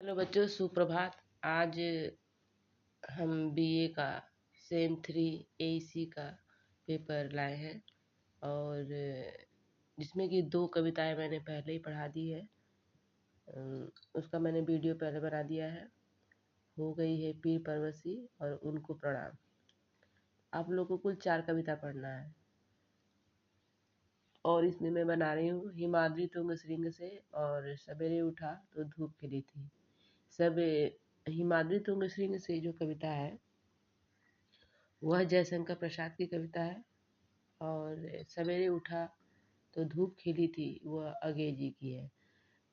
Hello बच्चों, सुप्रभात। आज हम बीए का सेम 3 एसी का पेपर लाए हैं और जिसमें कि 2 कविताएं मैंने पहले ही पढ़ा दी है। उसका मैंने वीडियो पहले बना दिया है। हो गई है पीर परवसी और उनको प्रणाम। आप लोगों को कुल 4 कविता पढ़ना है और इसमें मैं बना रही हूँ हिमाद्री तुंग श्रृंग से और सवेरे उठा तो धूप खिली थी। सब हिमाद्री तुंग श्रृंग से जो कविता है वह जयशंकर प्रसाद की कविता है और सवेरे उठा तो धूप खिली थी वह अगे जी की है।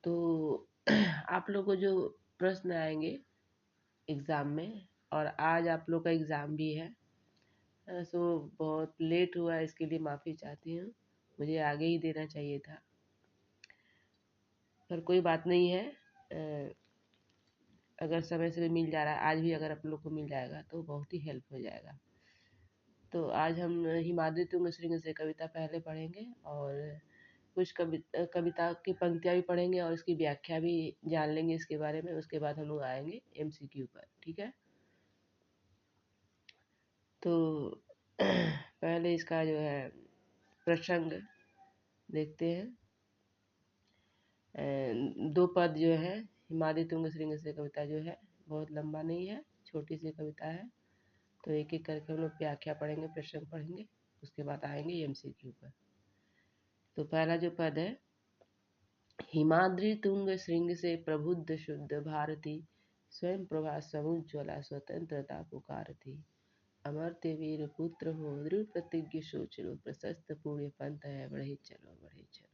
तो आप लोग को जो प्रश्न आएंगे एग्ज़ाम में, और आज आप लोग का एग्ज़ाम भी है, सो बहुत लेट हुआ है, इसके लिए माफ़ी चाहती हूँ। मुझे आगे ही देना चाहिए था, पर कोई बात नहीं है। अगर समय से मिल जा रहा है, आज भी अगर आप लोग को मिल जाएगा तो बहुत ही हेल्प हो जाएगा। तो आज हम हिमाद्री तुंग श्रृंग से कविता पहले पढ़ेंगे और कुछ कविता की पंक्तियाँ भी पढ़ेंगे और इसकी व्याख्या भी जान लेंगे इसके बारे में। उसके बाद हम लोग आएंगे एमसीक्यू पर, ठीक है। तो पहले इसका जो है प्रसंग देखते हैं। 2 पद जो है हिमाद्री तुंग श्रृंग से कविता जो है बहुत लंबा नहीं है, छोटी सी कविता है। तो एक एक करके हम लोग व्याख्या पढ़ेंगे, प्रसंग पढ़ेंगे, उसके बाद आएंगे एमसीक्यू पर। तो पहला जो पद है, हिमाद्री तुंग श्रृंग से प्रबुद्ध शुद्ध भारती, स्वयं प्रभा समुज्ज्वला स्वतंत्रता पुकारती। अमर्त्य वीर पुत्र हो दृढ़ प्रतिज्ञ सोच लो, प्रशस्त पुण्य पंथ है बढ़े चलो बढ़े चलो।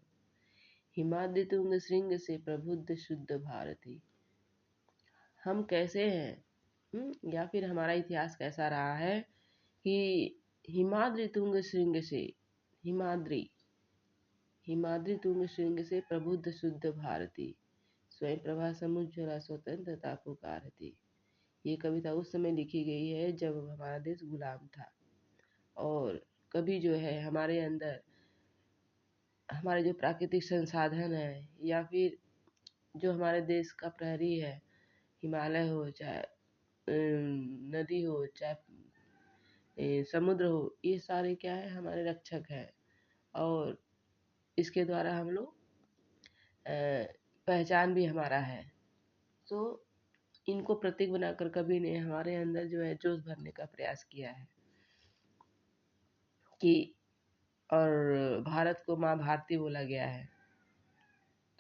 हिमाद्री तुंग श्रृंग से प्रबुद्ध शुद्ध भारती। हम कैसे हैं, या फिर हमारा इतिहास कैसा रहा है कि हिमाद्री तुंग श्रृंग से, हिमाद्री हिमाद्री तुंग श्रृंग से प्रबुद्ध शुद्ध भारती, स्वयं प्रभा समुज्ज्वला स्वतंत्रता पुकारती। ये कविता उस समय लिखी गई है जब हमारा देश गुलाम था, और कभी जो है हमारे अंदर हमारे जो प्राकृतिक संसाधन है या फिर जो हमारे देश का प्रहरी है, हिमालय हो चाहे नदी हो चाहे समुद्र हो, ये सारे क्या है हमारे रक्षक हैं। और इसके द्वारा हम लोग पहचान भी हमारा है। तो इनको प्रतीक बनाकर कवि ने हमारे अंदर जो है जोश भरने का प्रयास किया है कि, और भारत को माँ भारती बोला गया है।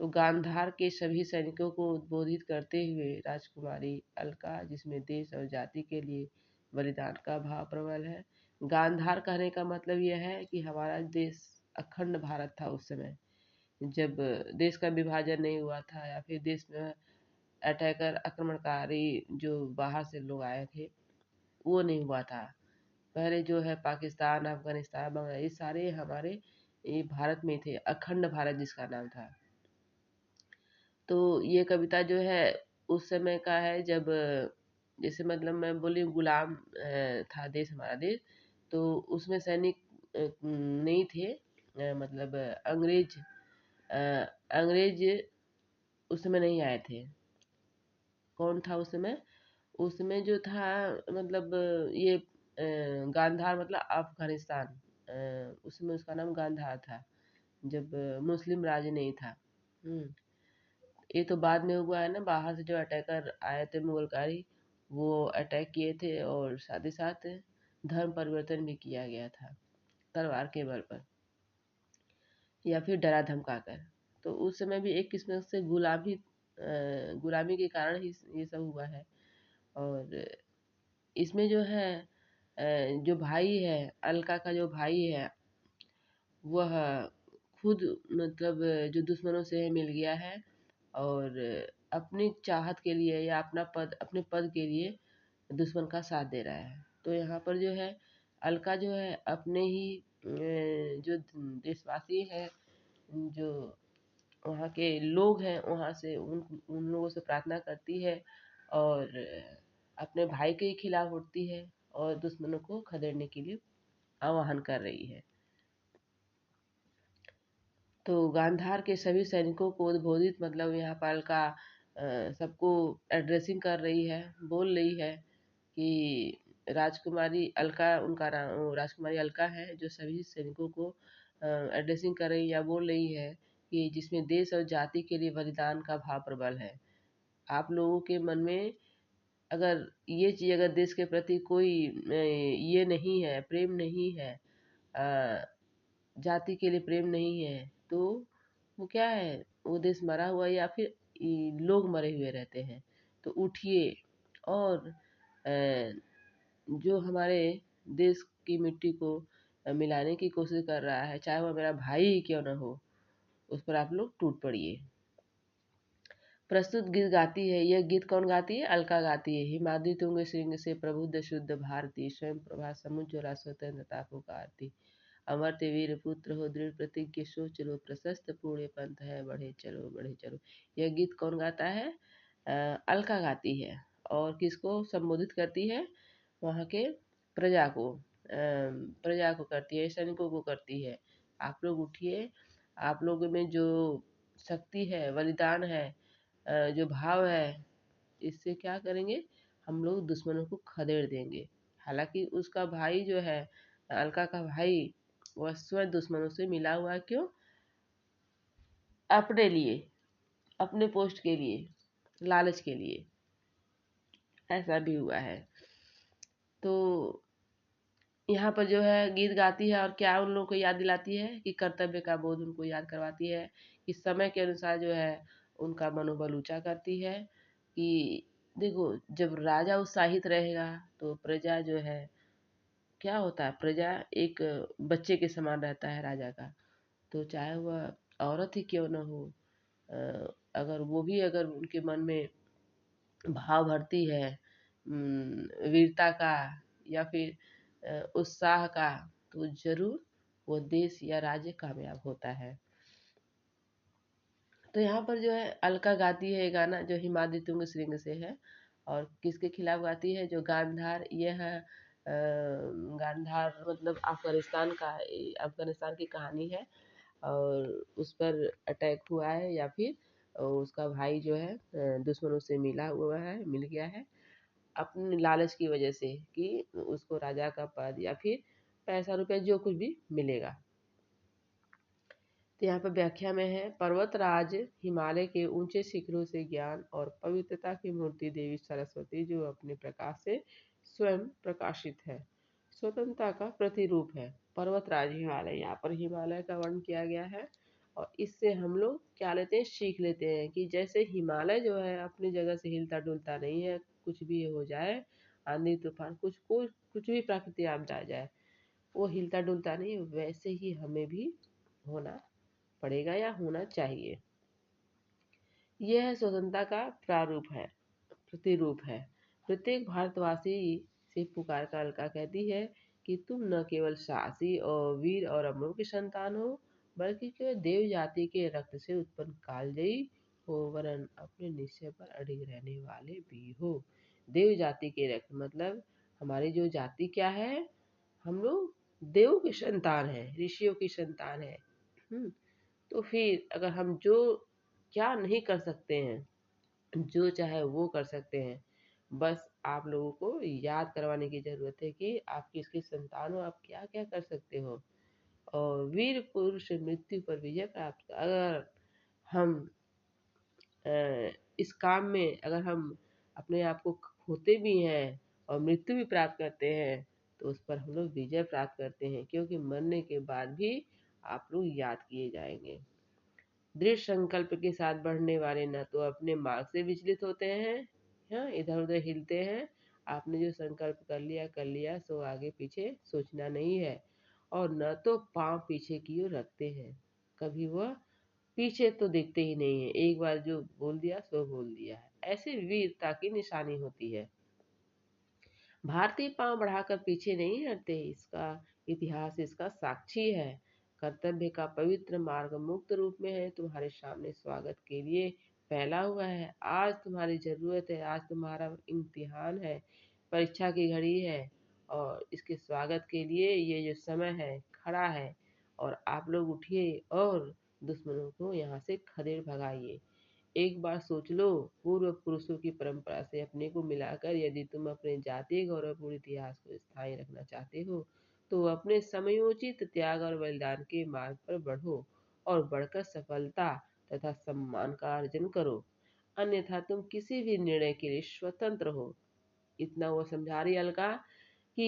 तो गांधार के सभी सैनिकों को उद्बोधित करते हुए राजकुमारी अलका, जिसमें देश और जाति के लिए बलिदान का भाव प्रबल है। गांधार कहने का मतलब यह है कि हमारा देश अखंड भारत था उस समय, जब देश का विभाजन नहीं हुआ था या फिर देश में अटैकर आक्रमणकारी जो बाहर से लोग आए थे वो नहीं हुआ था। पहले जो है पाकिस्तान, अफगानिस्तान, बांग्लादेश, ये सारे हमारे ये भारत में थे, अखंड भारत जिसका नाम था। तो ये कविता जो है उस समय का है जब, जैसे मतलब मैं बोली गुलाम था देश, हमारा देश, तो उसमें सैनिक नहीं थे। मतलब अंग्रेज उस समय नहीं आए थे। कौन था उस समय? उस समय जो था मतलब ये गांधार मतलब अफगानिस्तान, उसमें उसका नाम गांधार था जब मुस्लिम राज नहीं था। ये तो बाद में हुआ है ना, बाहर से जो अटैकर आए थे मुगलकारी, वो अटैक किए थे और साथ ही साथ धर्म परिवर्तन भी किया गया था तलवार के बल पर या फिर डरा धमका कर। तो उस समय भी एक किस्म से गुलामी के कारण ही ये सब हुआ है। और इसमें जो है जो भाई है, अलका का जो भाई है, वह खुद मतलब जो दुश्मनों से मिल गया है और अपनी चाहत के लिए या अपने पद के लिए दुश्मन का साथ दे रहा है। तो यहाँ पर जो है अलका जो है अपने ही जो देशवासी हैं, जो वहाँ के लोग हैं, वहाँ से उन उन लोगों से प्रार्थना करती है और अपने भाई के खिलाफ उठती है और दुश्मनों को खदेड़ने के लिए आह्वान कर रही है। तो गांधार के सभी सैनिकों को उद्बोधित मतलब यहाँ पर अलका सबको एड्रेसिंग कर रही है, बोल रही है कि राजकुमारी अलका, उनका नाम राजकुमारी अलका है, जो सभी सैनिकों को एड्रेसिंग कर रही या बोल रही है कि जिसमें देश और जाति के लिए बलिदान का भाव प्रबल है। आप लोगों के मन में अगर ये चीज़, अगर देश के प्रति कोई ये नहीं है, प्रेम नहीं है, अ, जाति के लिए प्रेम नहीं है, तो वो क्या है, वो देश मरा हुआ या फिर लोग मरे हुए रहते हैं। तो उठिए और जो हमारे देश की मिट्टी को मिलाने की कोशिश कर रहा है, चाहे वो मेरा भाई ही क्यों ना हो, उस पर आप लोग टूट पड़िए। प्रस्तुत गीत गाती है, यह गीत कौन गाती है? अलका गाती है। हिमाद्री तुंग श्रृंग से प्रबुद्ध शुद्ध भारती, स्वयं प्रभा समुज्ज्वला स्वतंत्रता पुकारती। अमर्त्य वीर पुत्र हो, दृढ़ प्रतिज्ञ सोच लो, प्रशस्त पूर्ण पंथ है, बढ़े चलो बढ़े चलो। यह गीत कौन गाता है? अलका गाती है। और किसको संबोधित करती है? वहाँ के प्रजा को, प्रजा को करती है, सैनिकों को करती है। आप लोग उठिए, आप लोगों में जो शक्ति है, बलिदान है, जो भाव है, इससे क्या करेंगे, हम लोग दुश्मनों को खदेड़ देंगे। हालांकि उसका भाई जो है, अलका का भाई, वह स्वयं दुश्मनों से मिला हुआ है। क्यों? अपने लिए, अपने पोस्ट के लिए, लालच के लिए, ऐसा भी हुआ है। तो यहाँ पर जो है गीत गाती है और क्या उन लोगों को याद दिलाती है कि कर्तव्य का बोध उनको याद करवाती है, कि समय के अनुसार जो है उनका मनोबल ऊंचा करती है। कि देखो, जब राजा उत्साहित रहेगा तो प्रजा जो है, क्या होता है, प्रजा एक बच्चे के समान रहता है राजा का। तो चाहे वह औरत ही क्यों न हो, अगर वो भी, अगर उनके मन में भाव भरती है वीरता का या फिर उत्साह का, तो जरूर वो देश या राज्य कामयाब होता है। तो यहाँ पर जो है अलका गाती है गाना, जो हिमाद्री तुंग श्रृंग से है। और किसके खिलाफ गाती है? जो गांधार, यह गांधार मतलब अफगानिस्तान का, अफगानिस्तान की कहानी है। और उस पर अटैक हुआ है या फिर उसका भाई जो है दुश्मनों से मिला हुआ है, मिल गया है अपनी लालच की वजह से, कि उसको राजा का पद या फिर पैसा रुपया जो कुछ भी मिलेगा। तो यहाँ पर व्याख्या में है, पर्वतराज हिमालय के ऊंचे शिखरों से ज्ञान और पवित्रता की मूर्ति देवी सरस्वती, जो अपने प्रकाश से स्वयं प्रकाशित है, स्वतंत्रता का प्रतिरूप है। पर्वतराज हिमालय, यहाँ पर हिमालय का वर्णन किया गया है। और इससे हम लोग क्या लेते हैं, सीख लेते हैं कि जैसे हिमालय जो है अपनी जगह से हिलता डुलता नहीं है, कुछ भी हो जाए, आंधी तूफान, कुछ भी प्राकृतिक आपदा आ जाए, वो हिलता डुलता नहीं, वैसे ही हमें भी होना पड़ेगा या होना चाहिए। यह स्वतंत्रता का प्रारूप है, प्रतिरूप है। प्रत्येक भारतवासी से पुकार कर अलका कहती है कि तुम न केवल साहसी और वीर और अमरों की संतान हो, बल्कि केवल देव जाति के रक्त से उत्पन्न कालजयी हो, वरन अपने निश्चय पर अड़िग रहने वाले भी हो। देव जाति के रक्त मतलब हमारी जो जाति क्या है, हम लोग देव की संतान है, ऋषियों की संतान है। तो फिर अगर हम जो क्या नहीं कर सकते हैं, जो चाहे वो कर सकते हैं, बस आप लोगों को याद करवाने की जरूरत है कि आप किसकी संतान हो, आप क्या क्या कर सकते हो। और वीर पुरुष मृत्यु पर विजय प्राप्त, अगर हम इस काम में अगर हम अपने आप को खोते भी हैं और मृत्यु भी प्राप्त करते हैं, तो उस पर हम लोग विजय प्राप्त करते हैं, क्योंकि मरने के बाद भी आप लोग याद किए जाएंगे। दृढ़ संकल्प के साथ बढ़ने वाले न तो अपने मार्ग से विचलित होते हैं, हाँ, इधर उधर हिलते हैं। आपने जो संकल्प कर लिया, सो आगे पीछे सोचना नहीं है। और न तो पांव पीछे की ओर रखते हैं, कभी वह पीछे तो देखते ही नहीं है, एक बार जो बोल दिया सो बोल दिया है, ऐसे वीरता की निशानी होती है। भारतीय पांव बढ़ाकर पीछे नहीं हटते, इसका इतिहास इसका साक्षी है। कर्तव्य का पवित्र मार्ग मुक्त रूप में है, तुम्हारे सामने स्वागत के लिए फैला हुआ है। आज तुम्हारी जरूरत है, आज तुम्हारा इम्तिहान है, परीक्षा की घड़ी है। और इसके स्वागत के लिए ये जो समय है खड़ा है। और आप लोग उठिए और दुश्मनों को यहाँ से खदेड़ भगाइए। एक बार सोच लो, पूर्व पुरुषों की परंपरा से अपने को मिलाकर यदि तुम अपने जातीय गौरवपूर्ण इतिहास को स्थायी रखना चाहते हो तो अपने समयोचित त्याग और बलिदान के मार्ग पर बढ़ो और बढ़कर सफलता तथा सम्मान का अर्जन करो। अन्यथा तुम किसी भी निर्णय के लिए स्वतंत्र हो। इतना वो समझा रही अलका कि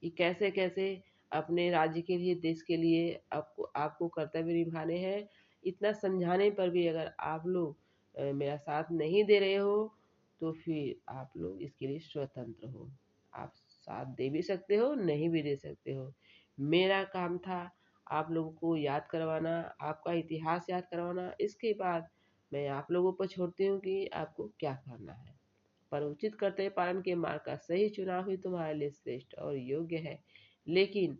ये कैसे कैसे अपने राज्य के लिए, देश के लिए आपको आपको कर्तव्य निभाने हैं। इतना समझाने पर भी अगर आप लोग मेरा साथ नहीं दे रहे हो तो फिर आप लोग इसके लिए स्वतंत्र हो। आप साथ दे भी सकते हो, नहीं भी दे सकते हो। मेरा काम था आप लोगों को याद करवाना, आपका इतिहास याद करवाना। इसके बाद मैं आप लोगों पर छोड़ती हूँ कि आपको क्या करना है। पर उचित कर्तव्य पालन के मार्ग का सही चुनाव ही तुम्हारे लिए श्रेष्ठ और योग्य है। लेकिन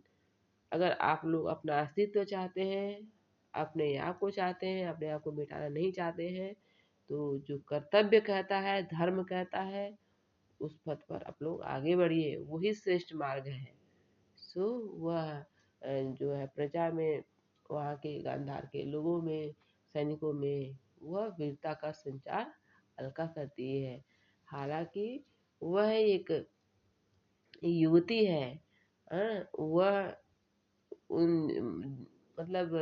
अगर आप लोग अपना अस्तित्व चाहते हैं, अपने आप को चाहते हैं, अपने आप को मिटाना नहीं चाहते हैं, तो जो कर्तव्य कहता है, धर्म कहता है, उस पथ पर आप लोग आगे बढ़िए, वही श्रेष्ठ मार्ग है। सो वह जो है प्रजा में, वहाँ के गांधार के लोगों में, सैनिकों में वह वीरता का संचार अलका करती है। हालांकि वह एक युवती है, वह उन मतलब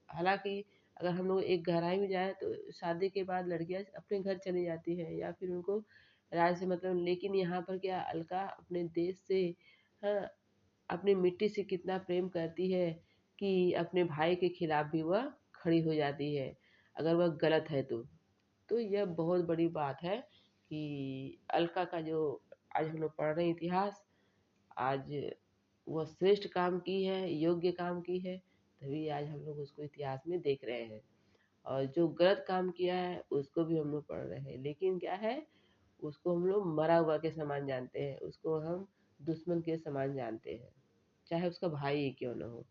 हालांकि अगर हम लोग एक गहराई में जाए तो शादी के बाद लड़कियां अपने घर चली जाती हैं या फिर उनको राज्य से मतलब, लेकिन यहाँ पर क्या अलका अपने देश से, हाँ, अपनी मिट्टी से कितना प्रेम करती है कि अपने भाई के खिलाफ भी वह खड़ी हो जाती है अगर वह गलत है तो यह बहुत बड़ी बात है कि अलका का जो आज हम लोग पढ़ रहे हैं इतिहास, आज वह श्रेष्ठ काम की है, योग्य काम की है, तभी आज हम लोग उसको इतिहास में देख रहे हैं। और जो गलत काम किया है उसको भी हम लोग पढ़ रहे हैं, लेकिन क्या है, उसको हम लोग मरा हुआ के समान जानते हैं, उसको हम दुश्मन के समान जानते हैं, चाहे उसका भाई ही क्यों ना हो।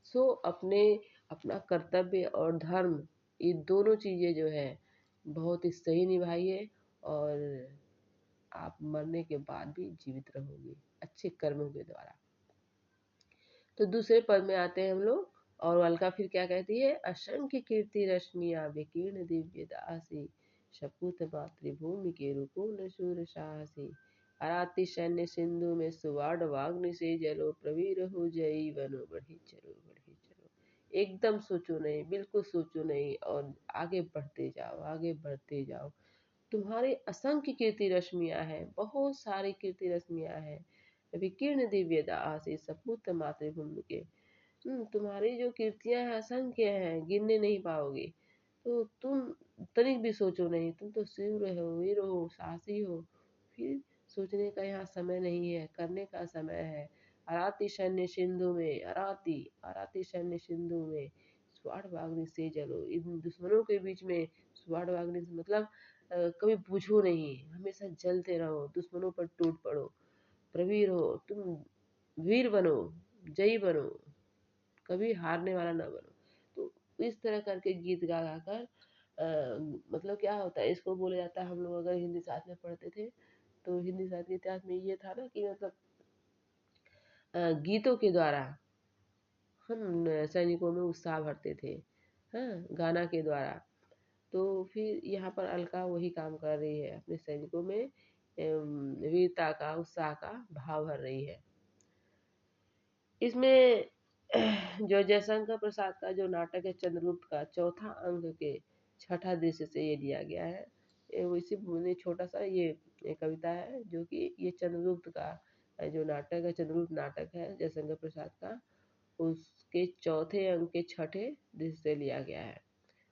सो अपना कर्तव्य और धर्म, ये दोनों चीज़ें जो है बहुत ही सही निभाइए और आप मरने के बाद भी जीवित रहोगे अच्छे कर्मों के द्वारा। तो दूसरे पद में आते हैं हम लोग, और अलका फिर क्या कहती है, असंख्य कीर्ति रश्मिया विकीर्ण दिव्य दासी शपुत मातृभूमि के रुकुन शूर साहसी अराति सैन्य सिंधु में सुवाड़ वाग्नि से जलो प्रवीर हो जई बनो बढ़ी चलो बढ़ी चलो। एकदम सोचो नहीं, बिल्कुल सोचो नहीं और आगे बढ़ते जाओ, आगे बढ़ते जाओ। तुम्हारी असंख्य कीर्ति रश्मियां हैं, बहुत सारी कीर्ति रश्मियां हैं। विकीर्ण दिव्य दासी सपूत मातृभूमि के, तुम्हारी जो कीर्तियां हैं असंख्य हैं, गिनने नहीं पाओगे। तो तुम तनिक भी सोचो नहीं, तुम तो शूर हो, वीर हो, साहसी हो। फिर सोचने का यहाँ समय नहीं है, करने का समय है। अराति सैन्य सिंधु में, अराति अराति सैन्य सिंधु में स्वाड़ वाग्नि से जलो। इन दुश्मनों के बीच में स्वाड़ वाग्नि से मतलब कभी बुझो नहीं, हमेशा जलते रहो, दुश्मनों पर टूट पड़ो, प्रवीर हो, तुम वीर बनो, जयी बनो, कभी हारने वाला ना बनो। तो इस तरह करके गीत गा गा कर मतलब क्या होता है, इसको बोला जाता है, हम लोग अगर हिंदी साहित्य में पढ़ते थे तो हिंदी साहित्य के इतिहास में ये था ना कि मतलब गीतों के द्वारा हम सैनिकों में उत्साह भरते थे, हाँ, गाना के द्वारा। तो फिर यहाँ पर अलका वही काम कर रही है, अपने सैनिकों में वीरता का, उत्साह का भाव भर रही है। इसमें जो जयशंकर प्रसाद का जो नाटक है चंद्रगुप्त का, चौथा अंक के छठा दृश्य से ये लिया गया है। इसी छोटा सा ये कविता है जो कि ये चंद्रगुप्त का जो नाटक है, चंद्रगुप्त नाटक है जयशंकर प्रसाद का, उसके चौथे अंक के छठे दृश्य से लिया गया है।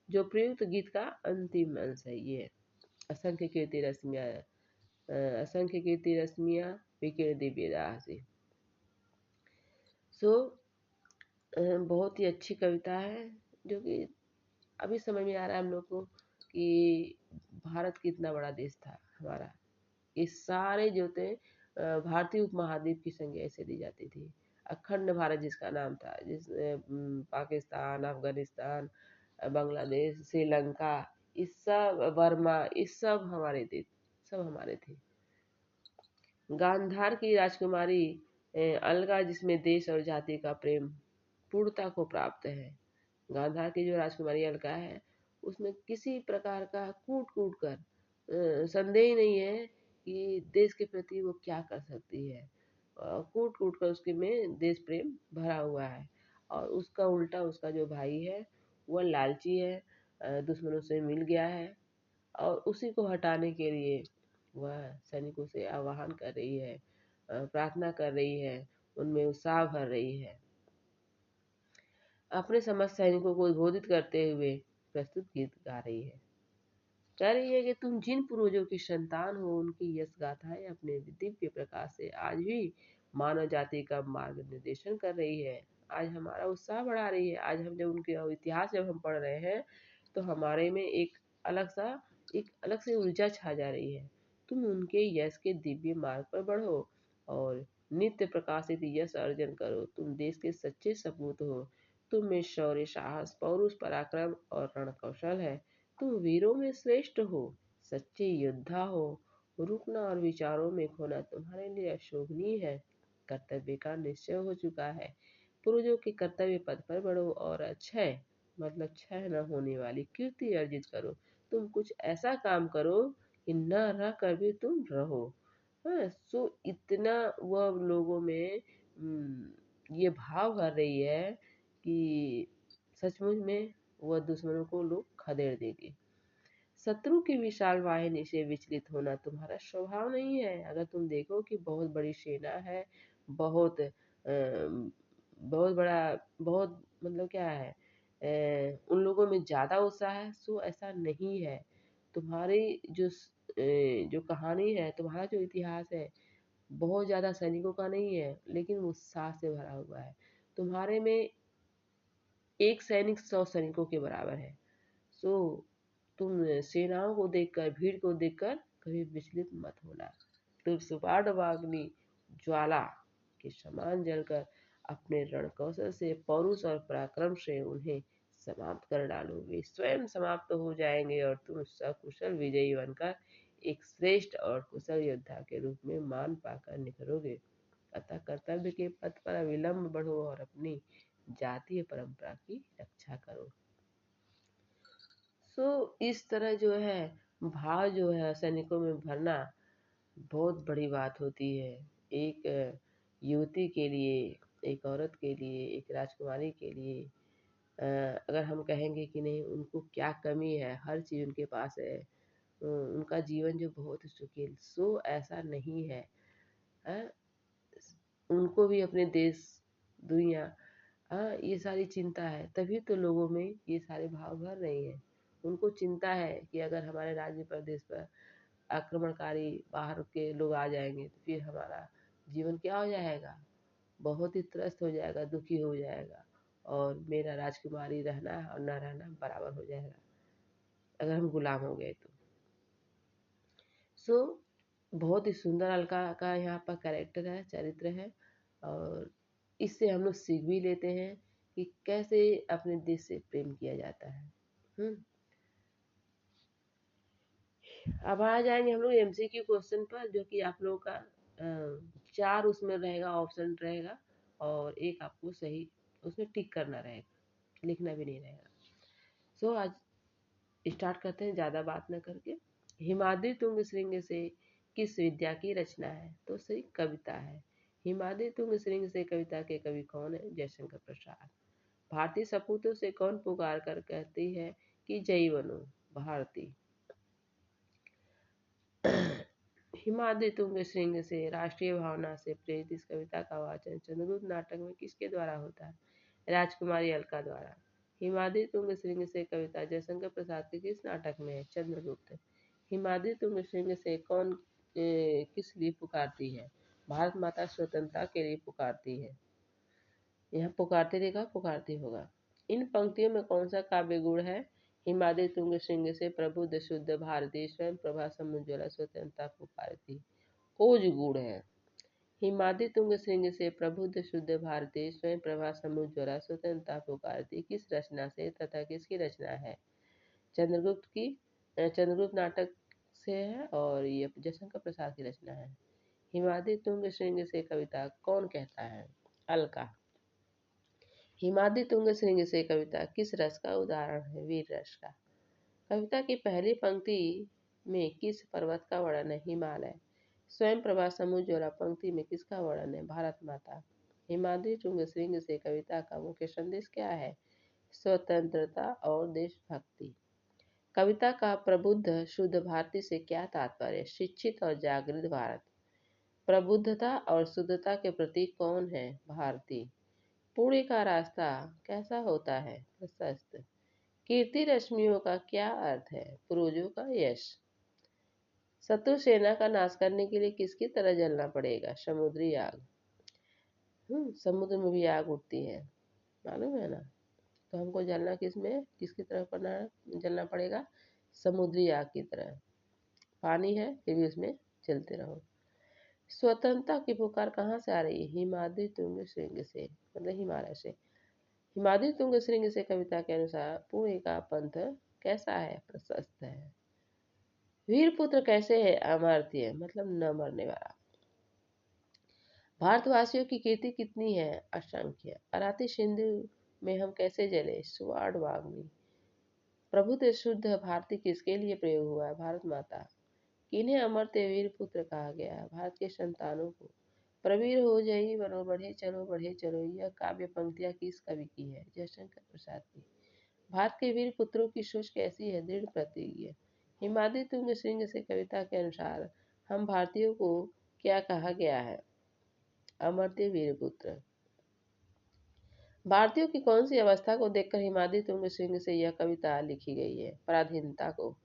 जो प्रयुक्त गीत का अंतिम अंश है ये। असंख्य कीर्ति रश्मिया, असंख्य कीर्ति रश्मिया विकीर्ण दिव्य दासी। सो बहुत ही अच्छी कविता है जो कि अभी समझ में आ रहा है हम लोग को कि भारत कितना बड़ा देश था हमारा। ये सारे जो थे भारतीय उपमहाद्वीप की संज्ञा इसे दी जाती थी। अखंड भारत जिसका नाम था, पाकिस्तान, अफगानिस्तान, बांग्लादेश, श्रीलंका, इस सब, बर्मा, इस सब हमारे थे, सब हमारे थे। गांधार की राजकुमारी अलगा, जिसमें देश और जाति का प्रेम पूर्णता को प्राप्त है। गांधार की जो राजकुमारी अलका है उसमें किसी प्रकार का कूट कूट कर संदेह ही नहीं है कि देश के प्रति वो क्या कर सकती है। कूट कूट कर उसके में देश प्रेम भरा हुआ है। और उसका उल्टा उसका जो भाई है वह लालची है, दुश्मनों से मिल गया है, और उसी को हटाने के लिए वह सैनिकों से आह्वान कर रही है, प्रार्थना कर रही है, उनमें उत्साह भर रही है। अपने समस्त सैनिकों को उद्बोधित करते हुए प्रस्तुत गीत गा रही है। कह रही है कि तुम जिन पूर्वजों की संतान हो, उनकी यश गाथाएं अपने दिव्य प्रकाश से आज भी मानव जाति का मार्ग निर्देशन कर रही है। आज हमारा उत्साह बढ़ा रही है। आज हम जब उनके इतिहास जब हम पढ़ रहे हैं तो हमारे में एक अलग से ऊर्जा छा जा रही है। तुम उनके यश के दिव्य मार्ग पर बढ़ो और नित्य प्रकाशित यश अर्जन करो। तुम देश के सच्चे सपूत हो। तुम में शौर्य, साहस, पौरुष, पराक्रम और रण कौशल है। तुम वीरों में श्रेष्ठ हो, सच्चे योद्धा हो। रुकना और विचारों में खोना तुम्हारे लिए अशोभनीय है। कर्तव्य का निश्चय हो चुका है। पूर्वजों के कर्तव्य पथ पर बढ़ो और अक्षय मतलब क्षय न होने वाली कीर्ति अर्जित करो। तुम कुछ ऐसा काम करो कि न रह कर भी तुम रहो। हाँ, सो इतना वह लोगों में ये भाव भर रही है कि सचमुच में वह दुश्मनों को लोग खदेड़ देंगे। शत्रु की विशाल वाहिनी से विचलित होना तुम्हारा स्वभाव नहीं है। अगर तुम देखो कि बहुत बड़ी सेना है, बहुत बहुत बड़ा, बहुत मतलब क्या है, उन लोगों में ज्यादा उत्साह है, सो ऐसा नहीं है। तुम्हारी जो कहानी है, तुम्हारा जो इतिहास है, बहुत ज्यादा सैनिकों का नहीं है, लेकिन उत्साह से भरा हुआ है। तुम्हारे में एक सैनिक 100 सैनिकों के बराबर है। सो तुम सेनाओं को देखकर, भीड़ को देखकर कभी विचलित मत होना। तुम सुपार्णवाग्नि ज्वाला के समान जलकर अपने रण कौशल से, पौरुष और पराक्रम से उन्हें समाप्त कर डालोगे। स्वयं समाप्त हो जाएंगे और तुम सकुशल विजयी बनकर एक श्रेष्ठ और कुशल योद्धा के रूप में मान पाकर निखरोगे। अतः कर्तव्य के पथ पर अविलंब बढ़ो और अपनी जातीय परंपरा की रक्षा करो। सो इस तरह जो है भाव जो है सैनिकों में भरना बहुत बड़ी बात होती है। एक युवती के लिए, एक औरत के लिए, एक राजकुमारी के लिए अगर हम कहेंगे कि नहीं उनको क्या कमी है, हर चीज़ उनके पास है, उनका जीवन जो बहुत सुखी, सो ऐसा नहीं है। अ, उनको भी अपने देश, दुनिया, ये सारी चिंता है, तभी तो लोगों में ये सारे भाव भर रही हैं। उनको चिंता है कि अगर हमारे राज्य प्रदेश पर आक्रमणकारी बाहर के लोग आ जाएंगे तो फिर हमारा जीवन क्या हो जाएगा, बहुत ही त्रस्त हो जाएगा, दुखी हो जाएगा, और मेरा राजकुमारी रहना और न रहना बराबर हो जाएगा अगर हम गुलाम हो गए तो। सो बहुत ही सुंदर अलका का यहाँ पर कैरेक्टर है, चरित्र है, और इससे हम लोग सीख भी लेते हैं कि कैसे अपने देश से प्रेम किया जाता है। अब आ जाएंगे हम लोग एमसीक्यू क्वेश्चन पर, जो कि आप लोगों का 4 उसमें रहेगा, ऑप्शन रहेगा, और एक आपको सही उसमें टिक करना रहेगा, लिखना भी नहीं रहेगा। सो आज स्टार्ट करते हैं ज़्यादा बात न करके। हिमाद्री तुंग श्रृंग से किस विद्या की रचना है? तो सही कविता है। हिमाद्री तुंग श्रृंग से कविता के कवि कौन है? जयशंकर प्रसाद। भारतीय सपूतों से कौन पुकार कर कहती है कि जय बनो भारती? हिमाद्री तुंग श्रृंग से राष्ट्रीय भावना से प्रेरित इस कविता का वाचन चंद्रगुप्त नाटक में किसके द्वारा होता है? राजकुमारी अलका द्वारा। हिमाद्री तुंग श्रृंग से कविता जयशंकर प्रसाद के किस नाटक में है? चंद्रगुप्त। हिमाद्री तुंग श्रृंग से कौन किस लिए पुकारती है? भारत माता स्वतंत्रता के लिए पुकारती है। यहाँ पुकारती देखा, पुकारती होगा। इन पंक्तियों में कौन सा काव्य गुण है? हिमाद्री तुंग श्रृंग से प्रबुद्ध शुद्ध भारती स्वयं प्रभा समुज्ज्वला स्वतंत्रता पुकारती, ओज गुण है। हिमाद्री तुंग श्रृंग से प्रबुद्ध शुद्ध भारती स्वयं प्रभा समुज्ज्वला स्वतंत्रता पुकारती किस रचना से तथा किसकी रचना है? चंद्रगुप्त की, चंद्रगुप्त नाटक से है, और ये जयशंकर प्रसाद की रचना है। हिमाद्री तुंग श्रृंग से कविता कौन कहता है? अलका। हिमाद्री तुंग श्रृंग से कविता किस रस का उदाहरण है? वीर रस का। कविता की पहली पंक्ति में किस पर्वत का वर्णन है? हिमालय। स्वयं प्रभा समूह ज्वाला पंक्ति में किसका वर्णन है? भारत माता। हिमाद्री तुंग श्रृंग से कविता का मुख्य संदेश क्या है? स्वतंत्रता और देशभक्ति। कविता का प्रबुद्ध शुद्ध भारती से क्या तात्पर्य? शिक्षित और जागृत भारत। प्रबुद्धता और शुद्धता के प्रतीक कौन है? भारती। पुण्य का रास्ता कैसा होता है? प्रशस्त। कीर्ति रश्मियों का क्या अर्थ है? पूर्वजों का यश। शत्रु सेना का नाश करने के लिए किसकी तरह जलना पड़ेगा? समुद्री आग। समुद्र में भी आग उठती है, मालूम है ना। तो हमको जलना किसकी तरह जलना पड़ेगा? समुद्री आग की तरह। पानी है फिर भी उसमें चलते रहो। स्वतंत्रता की पुकार कहाँ से आ रही है? हिमाद्री तुंग श्रृंग से, मतलब हिमालय से। हिमाद्री तुंग श्रृंग से कविता के अनुसार पुण्य का पंथ कैसा है? प्रशस्त है। वीर पुत्र कैसे है? अमर्त्य, मतलब न मरने वाला। भारतवासियों की कीर्ति कितनी है? असंख्य। अराती सिंधु में हम कैसे जले? सुवर्णवाग्नि। प्रबुद्ध शुद्ध भारती किसके लिए प्रयोग हुआ है? भारत माता। किन्हें अमर्त्य वीर पुत्र कहा गया है? भारत के संतानों को। प्रवीर हो जई बनो बढ़े चलो बढ़े चलो, यह काव्य पंक्तियां किस कवि की है? जयशंकर प्रसाद की। भारत के वीर पुत्रों की सोच कैसी है? दृढ़ प्रतिज्ञ। हिमाद्री तुंग श्रृंग से कविता के अनुसार हम भारतीयों को क्या कहा गया है? अमर्त्य वीर पुत्र। भारतीयों की कौन सी अवस्था को देखकर हिमाद्री तुंग श्रृंग से यह कविता लिखी गई है? पराधीनता को।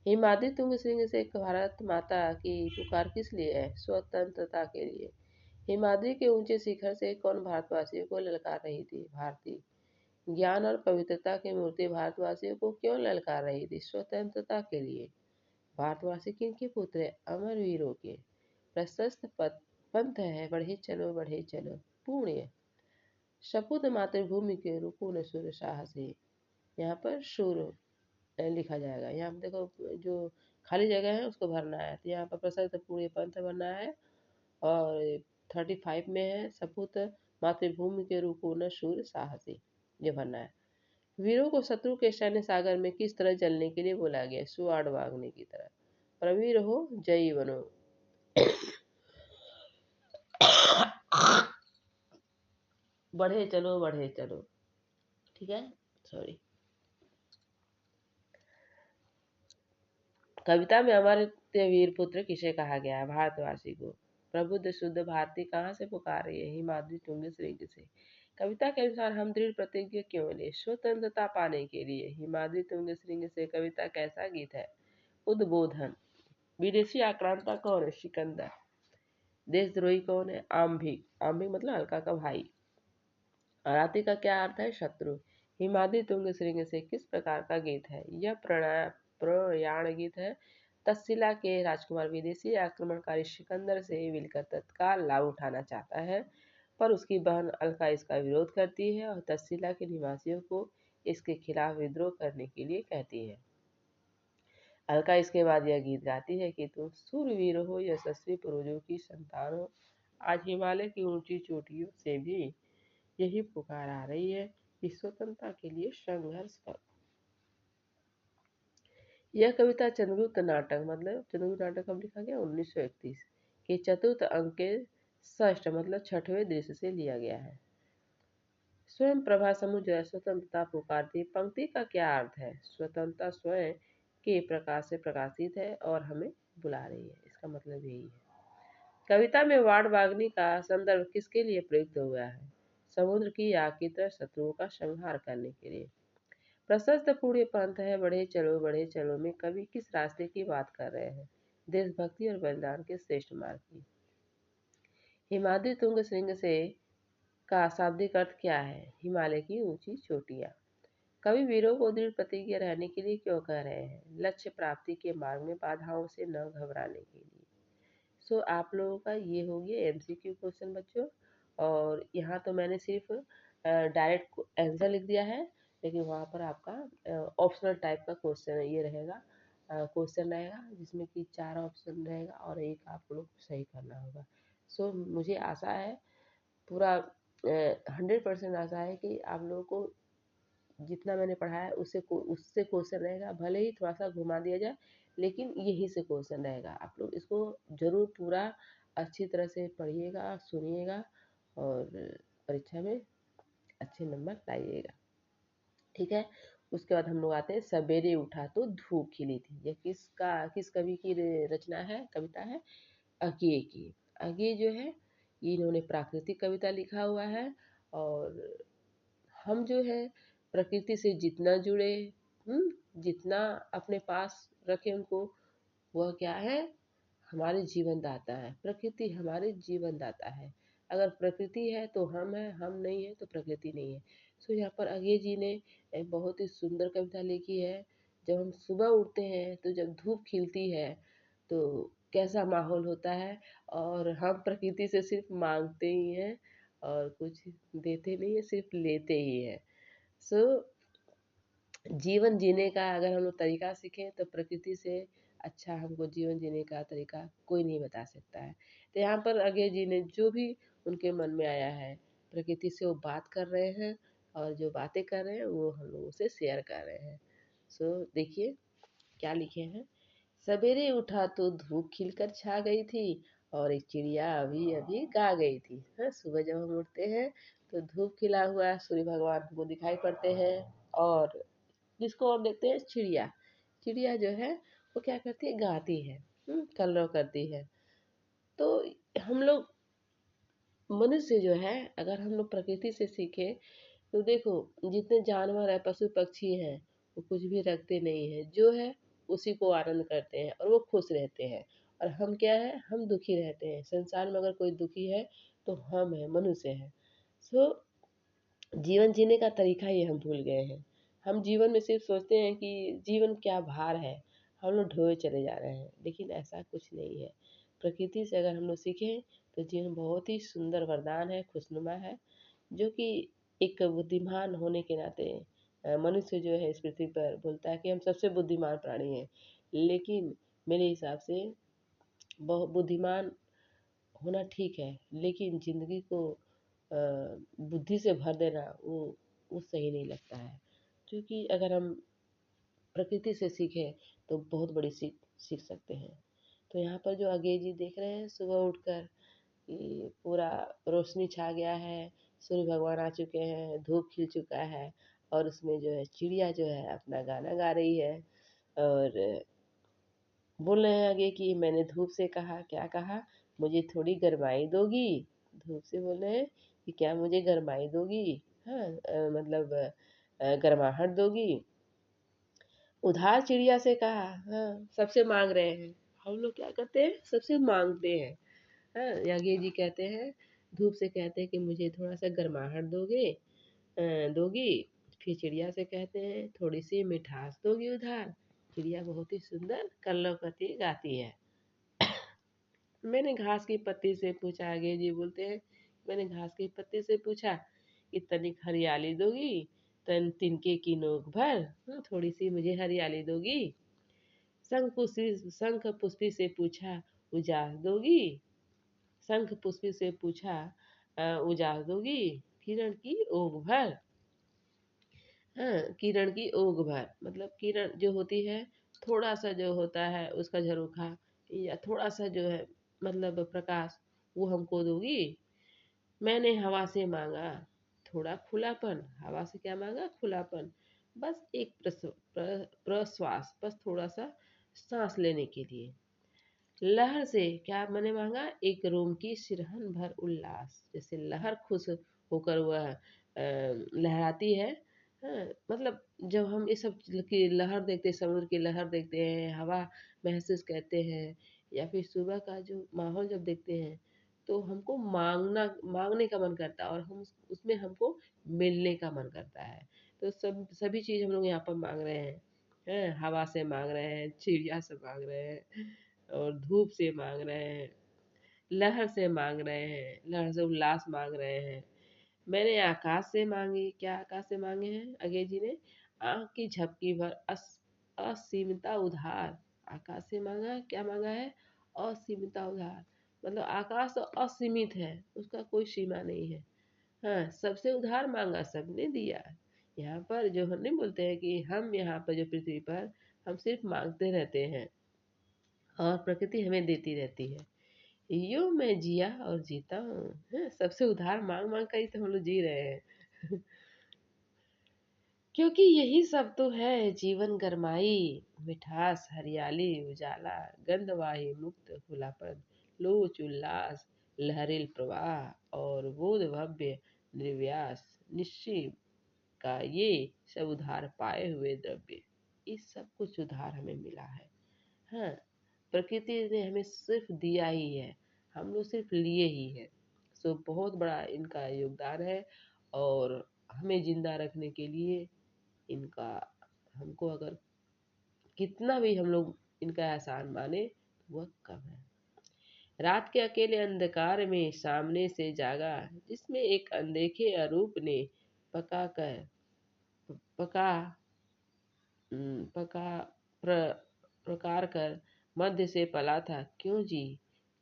हिमाद्री तुंग श्रृंग से भारत माता की पुकार किस लिए है? स्वतंत्रता के लिए। हिमाद्री के ऊंचे शिखर से कौन भारतवासियों को ललकार रही थी? भारती। ज्ञान और पवित्रता की मूर्ति भारतवासियों को क्यों ललकार रही थी? स्वतंत्रता के लिए। भारतवासी किनके पुत्र है? अमर वीरों के। प्रशस्त पंथ है बढ़े चलो बढ़े चलो। पुण्य। शपुत मातृभूमि के रुकू न सुर साहसी। यहाँ पर सुर लिखा जाएगा। यहाँ पर देखो जो खाली जगह है उसको भरना है। तो यहाँ पर प्रशस्त पुण्य पंथ भरना है और 35 में है सपूत मातृभूमि के रुकू न शूर साहसी, ये भरना है। वीरों को शत्रु के सैन्य सागर में किस तरह जलने के लिए बोला गया? सुवर्णवाग्नि की तरह। प्रवीर हो जयी बनो। बढ़े चलो बढ़े चलो, ठीक है, सॉरी। कविता में अमर्त्य वीर पुत्र किसे कहा गया है? भारतवासी को। प्रबुद्ध शुद्ध भारती कहाँ से पुकार रही है? हिमाद्री तुंग श्रृंग से। कविता के अनुसार हम दृढ़ प्रतिज्ञ क्यों ले? स्वतंत्रता पाने के लिए। हिमाद्री तुंग श्रृंग से कविता कैसा गीत है? उद्बोधन। विदेशी आक्रांता कौन है? सिकंदर। देशद्रोही कौन है? आम्भिक। आम्भिक मतलब हल्का का भाई। अराती का क्या अर्थ है? शत्रु। हिमाद्री तुंग श्रृंग से किस प्रकार का गीत है? यह प्रयाण गीत है। तक्षशिला के राजकुमार विदेशी आक्रमणकारी सिकंदर से मिलकर तत्काल लाभ उठाना चाहता है, पर उसकी बहन अलका इसका विरोध करती है और तक्षशिला के निवासियों को इसके खिलाफ विद्रोह करने के लिए कहती है। अलका इसके बाद यह गीत गाती है कि तुम सूरवीर हो, यशस्वी पूर्वजों की संतान हो। आज हिमालय की ऊंची चोटियों से भी यही पुकार आ रही है कि स्वतंत्रता के लिए संघर्ष करो। यह कविता चंद्रगुप्त नाटक, मतलब चंद्रगुप्त नाटक कब लिखा गया? 1931 के चतुर्थ अंक के षष्ठ मतलब छठवें दृश्य से लिया गया है। स्वयं प्रभा समूह जो है स्वतंत्रता पुकारती। पंक्ति का क्या अर्थ है? स्वतंत्रता स्वयं के प्रकाश से प्रकाशित है और हमें बुला रही है, इसका मतलब यही है। कविता में वाणवाग्नि का संदर्भ किसके लिए प्रयुक्त हुआ है? समुद्र की आग की तरह शत्रुओं का संहार करने के लिए। प्रशस्त पुण्य पंथ है बढ़े चलो में कवि किस रास्ते की बात कर रहे हैं? देशभक्ति और बलिदान के श्रेष्ठ मार्ग की। हिमाद्री तुंग श्रृंग से का शाब्दिक अर्थ क्या है? हिमालय की ऊंची चोटियां। कवि वीरों को दृढ़ प्रतिज्ञ रहने के लिए क्यों कह रहे हैं? लक्ष्य प्राप्ति के मार्ग में बाधाओं से न घबराने के लिए। सो आप लोगों का ये हो गया MCQ क्वेश्चन बच्चों। और यहाँ तो मैंने सिर्फ डायरेक्ट आंसर लिख दिया है, लेकिन वहाँ पर आपका ऑप्शनल टाइप का क्वेश्चन ये रहेगा, क्वेश्चन रहेगा जिसमें कि 4 ऑप्शन रहेगा और एक आप लोग को सही करना होगा। सो मुझे आशा है, पूरा 100% आशा है कि आप लोगों को जितना मैंने पढ़ाया है उससे क्वेश्चन रहेगा, भले ही थोड़ा सा घुमा दिया जाए लेकिन यही से क्वेश्चन रहेगा। आप लोग इसको जरूर पूरा अच्छी तरह से पढ़िएगा, सुनिएगा और परीक्षा में अच्छे नंबर लाइएगा। ठीक है। उसके बाद हम लोग आते हैं सवेरे उठा तो धूप खिली थी। ये किस कवि की रचना है, कविता है? अज्ञे की। अज्ञे जो है इन्होंने प्राकृतिक कविता लिखा हुआ है। और हम जो है प्रकृति से जितना जुड़े, जितना अपने पास रखें उनको, वह क्या है, हमारे जीवन दाता है। प्रकृति हमारे जीवन दाता है। अगर प्रकृति है तो हम है, हम नहीं है तो प्रकृति नहीं है। सो यहाँ पर अज्ञे जी ने एक बहुत ही सुंदर कविता लिखी है। जब हम सुबह उठते हैं तो जब धूप खिलती है तो कैसा माहौल होता है, और हम प्रकृति से सिर्फ मांगते ही हैं और कुछ देते नहीं है, सिर्फ लेते ही हैं। सो जीवन जीने का अगर हम लोग तरीका सीखें तो प्रकृति से अच्छा हमको जीवन जीने का तरीका कोई नहीं बता सकता है। तो यहाँ पर अज्ञे जी ने जो भी उनके मन में आया है, प्रकृति से वो बात कर रहे हैं और जो बातें कर रहे हैं वो हम लोगों से शेयर कर रहे हैं। सो देखिए क्या लिखे हैं। सवेरे उठा तो धूप खिलकर छा गई थी और एक चिड़िया अभी अभी गा गई थी। हाँ, सुबह जब हम उठते हैं तो धूप खिला हुआ सूर्य भगवान हमको दिखाई पड़ते हैं। और जिसको और देखते हैं चिड़िया, चिड़िया जो है वो क्या करती है, गाती है, कलरव करती है। तो हम लोग मनुष्य जो है, अगर हम लोग प्रकृति से सीखे तो देखो जितने जानवर है, पशु पक्षी हैं, वो कुछ भी रखते नहीं है, जो है उसी को आनंद करते हैं और वो खुश रहते हैं। और हम क्या है, हम दुखी रहते हैं। संसार में अगर कोई दुखी है तो हम है, मनुष्य है। सो जीवन जीने का तरीका ही हम भूल गए हैं। हम जीवन में सिर्फ सोचते हैं कि जीवन क्या भार है, हम लोग ढोए चले जा रहे हैं, लेकिन ऐसा कुछ नहीं है। प्रकृति से अगर हम लोग सीखें तो जीवन बहुत ही सुंदर वरदान है, खुशनुमा है। जो कि एक बुद्धिमान होने के नाते मनुष्य जो है इस पृथ्वी पर बोलता है कि हम सबसे बुद्धिमान प्राणी हैं, लेकिन मेरे हिसाब से बहुत बुद्धिमान होना ठीक है, लेकिन ज़िंदगी को बुद्धि से भर देना वो सही नहीं लगता है। क्योंकि अगर हम प्रकृति से सीखें तो बहुत बड़ी सीख सीख सकते हैं। तो यहाँ पर जो अज्ञे जी देख रहे हैं सुबह उठकर कि पूरा रोशनी छा गया है, सूर्य भगवान आ चुके हैं, धूप खिल चुका है और उसमें जो है चिड़िया जो है अपना गाना गा रही है। और बोल रहे हैं आगे कि मैंने धूप से कहा, क्या कहा, मुझे थोड़ी गरमाई दोगी। धूप से बोल रहे हैं कि क्या मुझे गरमाई दोगी, हाँ, मतलब गर्माहट दोगी। उधार चिड़िया से कहा, हाँ, सबसे मांग रहे हैं। हम लोग क्या करते हैं, सबसे मांगते हैं। हाँ, यागी जी कहते हैं, धूप से कहते हैं कि मुझे थोड़ा सा गर्माहट दोगी। फिर चिड़िया से कहते हैं थोड़ी सी मिठास दोगी उधार। चिड़िया बहुत ही सुंदर कलरव करती गाती है। मैंने घास की पत्ती से पूछा, आगे जी बोलते हैं, मैंने घास की पत्ती से पूछा कि तनिक हरियाली दोगी, तिनके की नोक भर, थोड़ी सी मुझे हरियाली दोगी। शंख पुष्पी से पूछा, उजास दोगी। शंख पुष्पी से पूछा, उजास दोगी, किरण की ओग भर। हाँ, किरण की ओग भर मतलब किरण जो होती है, थोड़ा सा जो होता है उसका झरोखा, या थोड़ा सा जो है मतलब प्रकाश, वो हमको दोगी। मैंने हवा से मांगा थोड़ा खुलापन। हवा से क्या मांगा, खुलापन, बस एक प्रश्वास, बस थोड़ा सा सांस लेने के लिए। लहर से क्या मैंने मांगा, एक रोम की सिरहन भर उल्लास। जैसे लहर खुश होकर वह लहराती है। हाँ, मतलब जब हम ये सब की लहर देखते हैं, समुद्र की लहर देखते हैं, हवा महसूस करते हैं, या फिर सुबह का जो माहौल जब देखते हैं, तो हमको मांगने का मन करता है और हम उसमें हमको मिलने का मन करता है। तो सभी चीज़ हम लोग यहाँ पर मांग रहे हैं। हवा से मांग रहे हैं, चिड़िया से मांग रहे हैं और धूप से मांग रहे हैं, लहर से मांग रहे हैं, लहर से उल्लास मांग रहे हैं। मैंने आकाश से मांगी, क्या आकाश से मांगे हैं अजय जी ने, आँख की झपकी भर असीमता उधार। आकाश से मांगा, क्या मांगा है, असीमता उधार। मतलब आकाश तो असीमित है, उसका कोई सीमा नहीं है। हाँ, सबसे उधार मांगा, सबने दिया। यहाँ पर जो हम नहीं बोलते हैं कि हम यहाँ पर जो पृथ्वी पर हम सिर्फ मांगते रहते हैं और प्रकृति हमें देती रहती है। यूँ मैं जिया और जीता हूँ, सबसे उधार मांग मांग कर ही तो हम लोग जी रहे हैं। क्योंकि यही सब तो है जीवन गरमाई, मिठास हरियाली उजाला, गंधवाही मुक्त खुलापन, लोच उल्लास, लहरिल प्रवाह और बोध भव्य निर्व्यास निश्चय का ये सब उधार पाए हुए द्रव्य। इस सब कुछ उधार हमें मिला है। हाँ, प्रकृति ने हमें सिर्फ दिया ही है, हम लोग सिर्फ लिए ही है। सो बहुत बड़ा इनका योगदान है और हमें जिंदा रखने के लिए इनका, हमको अगर कितना भी हम लोग इनका एहसान माने वह कम है। रात के अकेले अंधकार में सामने से जागा, जिसमें एक अनदेखे अरूप ने पका कर पका पका प्र, प्रकार कर मध्य से पला था। क्यों जी,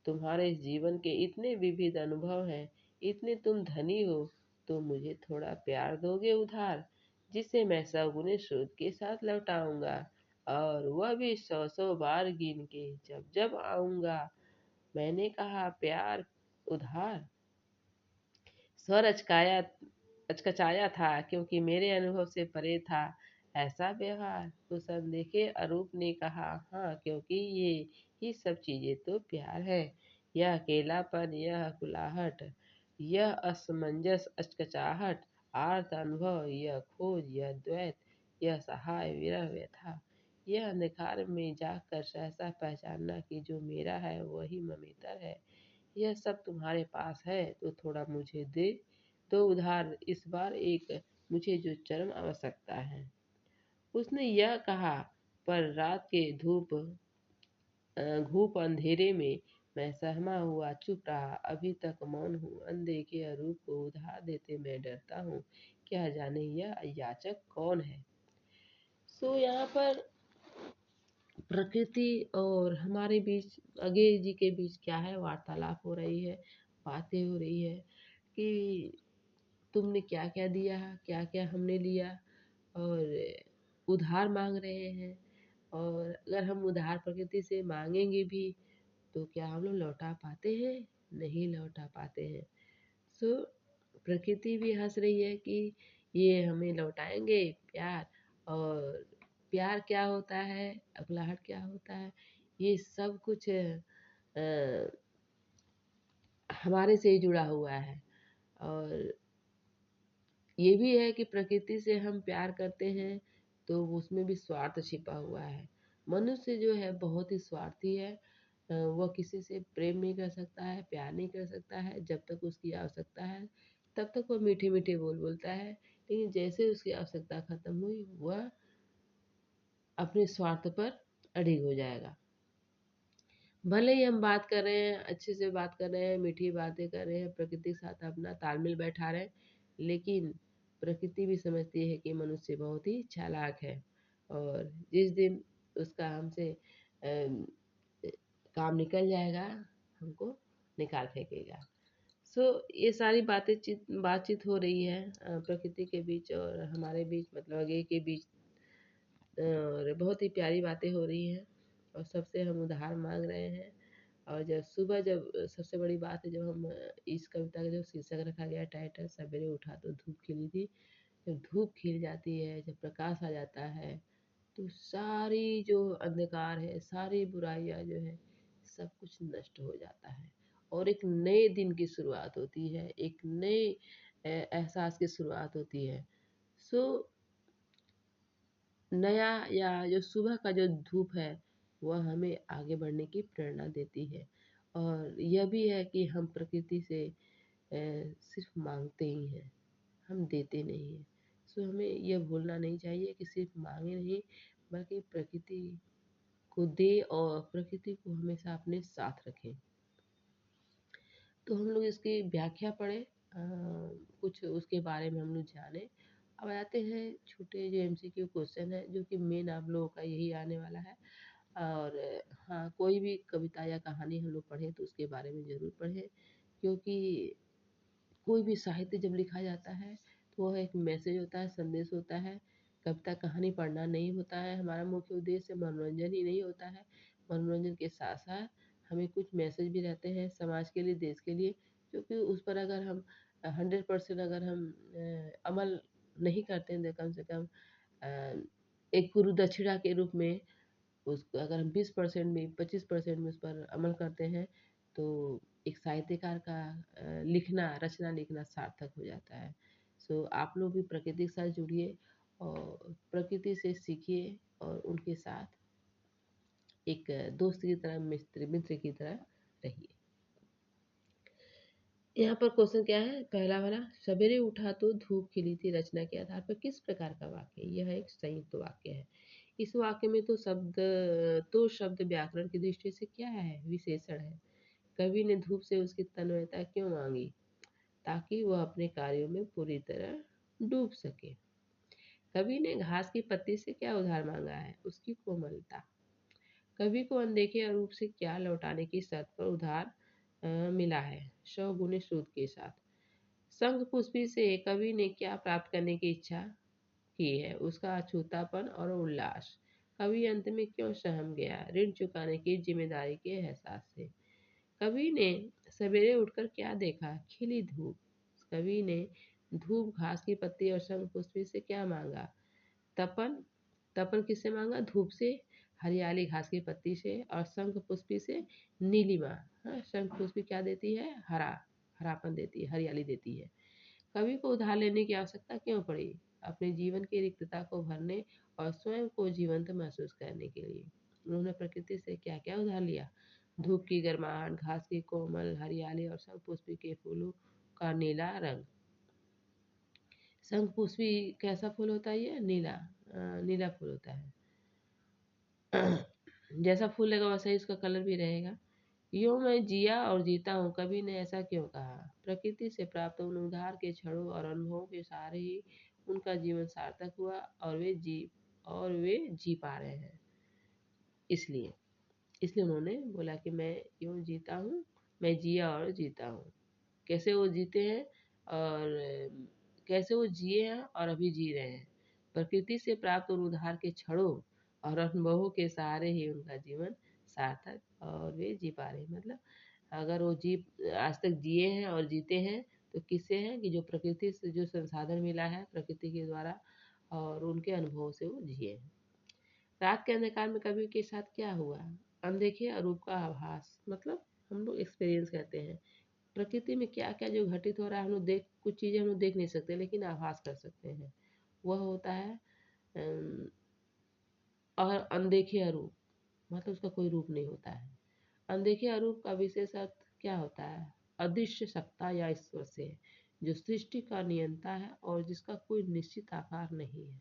तुम्हारे जीवन के इतने विविध अनुभव हैं, इतने तुम धनी हो, तो मुझे थोड़ा प्यार दोगे उधार, जिसे मैं सगुने शुद्ध के साथ लौटाऊंगा, और वह भी 100 100 बार गिन के जब जब आऊंगा। मैंने कहा प्यार उधार। स्वर अचकचाया था, क्योंकि मेरे अनुभव से परे था ऐसा व्यवहार। उस अनदेखे अरूप ने कहा, हाँ, क्योंकि ये ही सब चीजें तो प्यार है। यह अकेलापन, यह कुलाहट, यह असमंजस अचकचाहट, आर्त अनुभव, यह खोज, यह द्वैत, यह सहाय विरह व्यथा, यह अंधकार में जाकर सहसा पहचानना कि जो मेरा है वही ममेतर है। यह सब तुम्हारे पास है तो थोड़ा मुझे दे दो उधार, इस बार एक मुझे जो चरम आवश्यकता है। उसने यह कहा, पर रात के घूप अंधेरे में मैं सहमा हुआ चुप रहा, अभी तक मौन हूँ। अनदेखे अरूप को उधार देते मैं डरता हूँ, क्या जाने यह याचक कौन है। सो यहाँ पर प्रकृति और हमारे बीच, अगे जी के बीच क्या है, वार्तालाप हो रही है, बातें हो रही है कि तुमने क्या क्या दिया, क्या क्या हमने लिया, और उधार मांग रहे हैं। और अगर हम उधार प्रकृति से मांगेंगे भी तो क्या हम लोग लौटा पाते हैं? नहीं लौटा पाते हैं। सो प्रकृति भी हंस रही है कि ये हमें लौटाएंगे प्यार। और प्यार क्या होता है, अगलाहट क्या होता है, ये सब कुछ हमारे से ही जुड़ा हुआ है। और ये भी है कि प्रकृति से हम प्यार करते हैं तो उसमें भी स्वार्थ छिपा हुआ है। मनुष्य जो है बहुत ही स्वार्थी है। वह किसी से प्रेम नहीं कर सकता है, प्यार नहीं कर सकता है। जब तक उसकी आवश्यकता है तब तक वह मीठे मीठे बोल बोलता है, लेकिन जैसे उसकी आवश्यकता खत्म हुई वह अपने स्वार्थ पर अड़िग हो जाएगा। भले ही हम बात कर रहे हैं, अच्छे से बात कर रहे हैं, मीठी बातें कर रहे हैं, प्रकृति के साथ अपना तालमेल बैठा रहे हैं, लेकिन प्रकृति भी समझती है कि मनुष्य बहुत ही चालाक है, और जिस दिन उसका हमसे अम, काम निकल जाएगा हमको निकाल फेंकेगा। सो ये सारी बातचीत हो रही है प्रकृति के बीच और हमारे बीच, मतलब आगे के बीच। और बहुत ही प्यारी बातें हो रही हैं और सबसे हम उधार मांग रहे हैं। और जब सबसे बड़ी बात है, जब हम इस कविता का जो शीर्षक रखा गया टाइटल, सवेरे उठा तो धूप खिली थी। जब धूप खिल जाती है, जब प्रकाश आ जाता है, तो सारी जो अंधकार है, सारी बुराइयां जो है, सब कुछ नष्ट हो जाता है और एक नए दिन की शुरुआत होती है, एक नए एहसास की शुरुआत होती है। सो नया, या जो सुबह का जो धूप है वह हमें आगे बढ़ने की प्रेरणा देती है। और यह भी है कि हम प्रकृति से सिर्फ मांगते ही हैं, हम देते नहीं हैं। सो हमें यह भूलना नहीं चाहिए कि सिर्फ मांगे नहीं, बल्कि प्रकृति को दे और प्रकृति को हमेशा अपने साथ रखें। तो हम लोग इसकी व्याख्या पढ़े, कुछ उसके बारे में हम लोग जाने। अब आते हैं छोटे जो MCQ क्वेश्चन है, जो कि मेन आप लोगों का यही आने वाला है। और हाँ, कोई भी कविता या कहानी हम लोग पढ़ें तो उसके बारे में ज़रूर पढ़ें, क्योंकि कोई भी साहित्य जब लिखा जाता है तो वह एक मैसेज होता है, संदेश होता है। कविता कहानी पढ़ना नहीं होता है, हमारा मुख्य उद्देश्य मनोरंजन ही नहीं होता है। मनोरंजन के साथ साथ हमें कुछ मैसेज भी रहते हैं समाज के लिए, देश के लिए, क्योंकि उस पर अगर हम 100% अगर हम अमल नहीं करते हैं तो कम से कम एक गुरु दक्षिणा के रूप में उसको अगर हम 20% में 25% में उस पर अमल करते हैं तो एक साहित्यकार का रचना लिखना सार्थक हो जाता है। सो आप लोग भी प्रकृति के साथ जुड़िए और प्रकृति से सीखिए और उनके साथ एक दोस्त की तरह, मित्र मित्र की तरह रहिए। यहाँ पर क्वेश्चन क्या है, पहला वाला, सवेरे उठा तो धूप खिली थी रचना के आधार पर किस प्रकार का वाक्य है? यह एक संयुक्त वाक्य है। इस वाक्य में तो शब्द व्याकरण की दृष्टि से क्या है? विशेषण है। कवि ने धूप से उसकी तन्मयता क्यों मांगी? ताकि वह अपने कार्यों में पूरी तरह डूब सके। कवि ने घास की पत्ती से क्या उधार मांगा है? उसकी कोमलता। कवि को अनदेखे रूप से क्या लौटाने की शर्त पर उधार मिला है? 100 गुने सूद के साथ। शंख पुष्पी से कवि ने क्या प्राप्त करने की इच्छा की है? उसका अछूतापन और उल्लास। कवि अंत में क्यों सहम गया? ऋण चुकाने की जिम्मेदारी के एहसास से। कवि ने सवेरे उठकर क्या देखा? खिली धूप। कवि ने धूप, घास की पत्ती और शंख पुष्पी से क्या मांगा? तपन। तपन किससे मांगा? धूप से, हरियाली घास की पत्ती से और शंख पुष्पी से नीलिमा। हाँ, शंख पुष्पी क्या देती है? हरापन देती है, हरियाली देती है। कवि को उधार लेने की आवश्यकता क्यों पड़ी? अपने जीवन की रिक्तता को भरने और स्वयं को जीवंत महसूस करने के लिए। उन्होंने प्रकृति से क्या क्या उधार लिया? धूप की गर्माहट, घास की कोमल हरियाली और शंख पुष्पी के फूलों का नीला रंग। शंख पुष्पी कैसा फूल होता है? ये नीला फूल होता है। जैसा फूल रहेगा वैसा ही उसका कलर भी रहेगा। यूँ मैं जिया और जीता हूँ, कवि ने ऐसा क्यों कहा? प्रकृति से प्राप्त उन उधार के क्षणों और अनुभवों के सहारे ही उनका जीवन सार्थक हुआ और वे जी पा रहे हैं। इसलिए इसलिए उन्होंने बोला कि मैं यूँ जीता हूँ, मैं जिया और जीता हूँ। कैसे वो जीते हैं और कैसे वो जिए हैं और अभी जी रहे हैं? प्रकृति से प्राप्त उन उधार के क्षणों और अनुभवों के सहारे ही उनका जीवन सार्थक और वे जी पा रहे हैं। मतलब अगर वो आज तक जिए हैं और जीते हैं तो किससे हैं? कि जो प्रकृति से जो संसाधन मिला है प्रकृति के द्वारा और उनके अनुभवों से वो जिए हैं। रात के अंधकार में कवि के साथ क्या हुआ? अनदेखे अरूप का आभास। मतलब हम लोग एक्सपीरियंस करते हैं प्रकृति में क्या क्या जो घटित हो रहा है। हम लोग कुछ चीज़ें हम लोग देख नहीं सकते लेकिन आभास कर सकते हैं। वह होता है और अनदेखे अरूप, मतलब उसका कोई रूप नहीं होता है। अनदेखे अरूप का विशेष अर्थ क्या होता है? अदृश्य सत्ता या ईश्वर से, जो सृष्टि का नियंता है और जिसका कोई निश्चित आकार नहीं है।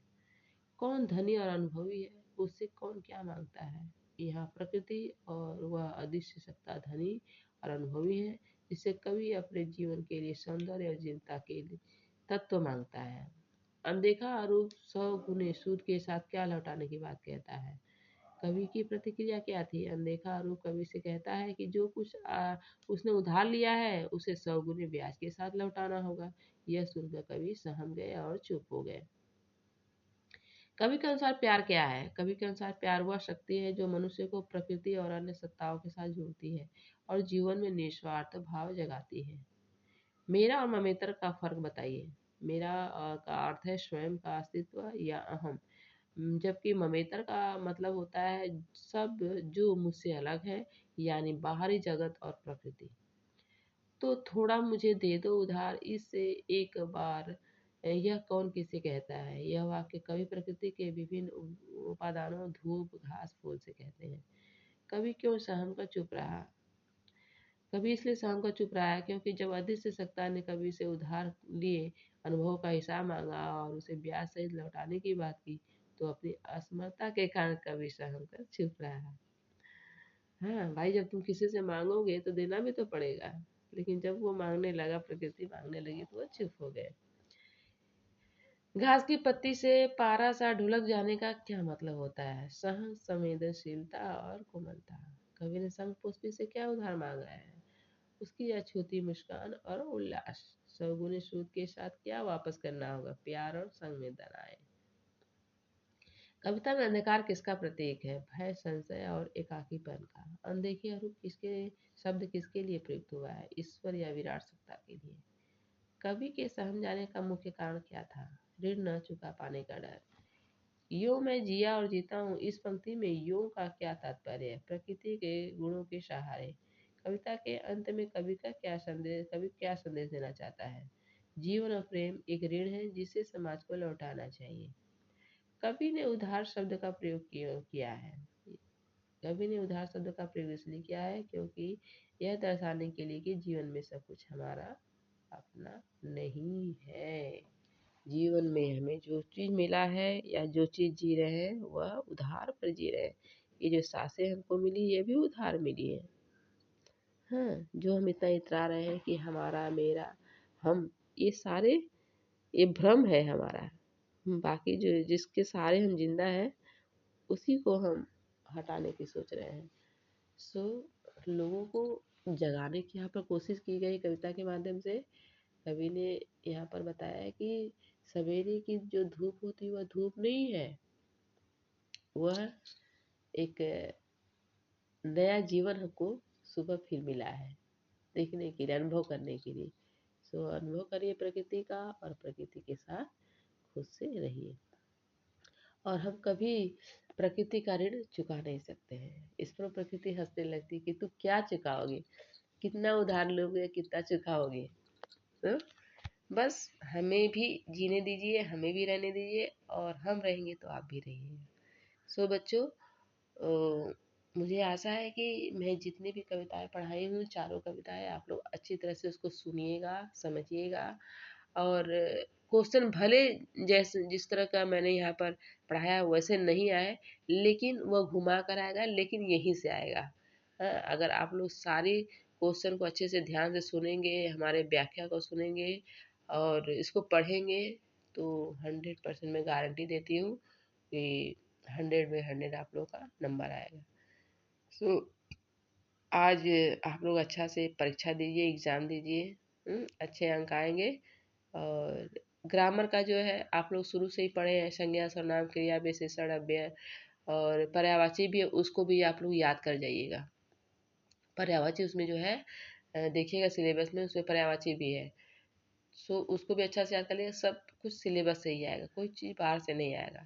कौन धनी और अनुभवी है? उससे कौन क्या मांगता है? यहाँ प्रकृति और वह अदृश्य सत्ता धनी और अनुभवी है, जिससे कवि अपने जीवन के लिए सौंदर्य और जीवनता के लिए तत्व मांगता है। अनदेखा आरूप 100 गुने सूद के साथ क्या लौटाने की बात कहता है? कवि की प्रतिक्रिया क्या थी? अनदेखा आरूप कवि से कहता है कि जो कुछ उसने उधार लिया है उसे 100 गुने ब्याज के साथ लौटाना होगा। यह सुनकर कवि सहम गए और चुप हो गए। कवि के अनुसार प्यार क्या है? कवि के अनुसार प्यार वह शक्ति है जो मनुष्य को प्रकृति और अन्य सत्ताओं के साथ जोड़ती है और जीवन में निस्वार्थ भाव जगाती है। मेरा और ममेतर का फर्क बताइए। मेरा का अर्थ है स्वयं का अस्तित्व या अहम, जबकि ममेतर का मतलब होता है सब जो मुझसे अलग है, यानी बाहरी जगत और प्रकृति। तो थोड़ा मुझे दे दो उधार, इससे एक बार यह कौन किसे कहता है? यह वाक्य कवि प्रकृति के विभिन्न उपादानों धूप, घास, फूल से कहते हैं। कवि क्यों सहम कर चुप रहा? कवि इसलिए सहम कर चुप रहा है क्योंकि जब अदृश्य सत्ता ने कवि से उधार लिए अनुभव का हिसाब मांगा और उसे ब्याज सहित लौटाने की बात की, तो अपनी असमर्थता के कारण कवि सहम कर चुप रहा। हाँ भाई, जब तुम किसी से मांगोगे तो देना भी तो पड़ेगा, लेकिन जब वो मांगने लगा, प्रकृति मांगने लगी, तो वो चुप हो गए। घास की पत्ती से पारा सा ढुलक जाने का क्या मतलब होता है? सहन, संवेदनशीलता और कोमलता। कवि ने शंख पुष्पी से क्या उधार मांगा है? उसकी अछूती मुस्कान और उल्लास। सौगुनी सूद के साथ क्या वापस करना होगा? प्यार और संवेदनाएं। कविता में अंधकार किसका प्रतीक है? भय, संशय और एकाकीपन का। अनदेखी और किसके शब्द किसके लिए प्रयुक्त हुआ है? ईश्वर या विराट सत्ता के लिए। कवि के सहम जाने का मुख्य कारण क्या था? ऋण न चुका पाने का डर। यो मैं जिया और जीता हूँ, इस पंक्ति में यो का क्या तात्पर्य है? प्रकृति के गुणों के सहारे। कविता के अंत में कवि क्या संदेश देना चाहता है? जीवन और प्रेम एक ऋण है जिसे समाज को लौटाना चाहिए। कवि ने उधार शब्द का प्रयोग किया है। कवि ने उधार शब्द का प्रयोग इसलिए किया है क्योंकि यह दर्शाने के लिए कि जीवन में सब कुछ हमारा अपना नहीं है। जीवन में हमें जो चीज़ मिला है या जो चीज़ जी रहे हैं वह उधार पर जी रहे हैं। ये जो सांसें हमको मिली ये भी उधार मिली है। हाँ, जो हम इतना इतरा रहे हैं कि हमारा, मेरा, हम, ये सारे ये भ्रम है हमारा। बाकी जो जिसके सहारे हम जिंदा हैं उसी को हम हटाने की सोच रहे हैं। सो लोगों को जगाने की यहाँ पर कोशिश की गई कविता के माध्यम से। कवि ने यहाँ पर बताया है कि सवेरे की जो धूप होती है वह धूप नहीं है, वह एक नया जीवन हमको सुबह फिर मिला है देखने के लिए, अनुभव करने के लिए। सो अनुभव करिए प्रकृति का और प्रकृति के साथ खुद से रहिए। और हम कभी प्रकृति का ऋण चुका नहीं सकते हैं। इस पर प्रकृति हंसने लगती कि तू क्या चुकाओगे, कितना उधार लोगे, कितना चुकाओगे। तो बस हमें भी जीने दीजिए, हमें भी रहने दीजिए, और हम रहेंगे तो आप भी रहिए। सो बच्चों, मुझे आशा है कि मैं जितनी भी कविताएं पढ़ाई हूँ, चारों कविताएं आप लोग अच्छी तरह से उसको सुनिएगा, समझिएगा। और क्वेश्चन भले जैसे जिस तरह का मैंने यहाँ पर पढ़ाया वैसे नहीं आए, लेकिन वह घुमा कर आएगा, लेकिन यहीं से आएगा। हाँ, अगर आप लोग सारे क्वेश्चन को अच्छे से ध्यान से सुनेंगे, हमारे व्याख्या को सुनेंगे और इसको पढ़ेंगे, तो 100% मैं गारंटी देती हूँ कि 100 में 100 आप लोग का नंबर आएगा। सो आज आप लोग अच्छा से परीक्षा दीजिए, एग्ज़ाम दीजिए, अच्छे अंक आएंगे। और ग्रामर का जो है आप लोग शुरू से ही पढ़े हैं, संज्ञा, सर्वनाम, क्रिया, विशेषण, अव्यय और पर्यायवाची भी है, उसको भी आप लोग याद कर जाइएगा। पर्यायवाची उसमें जो है देखिएगा सिलेबस में, उसमें पर्यायवाची भी है। सो उसको भी अच्छा से याद कर लिएगा। सब कुछ सिलेबस से ही आएगा, कोई चीज़ बाहर से नहीं आएगा।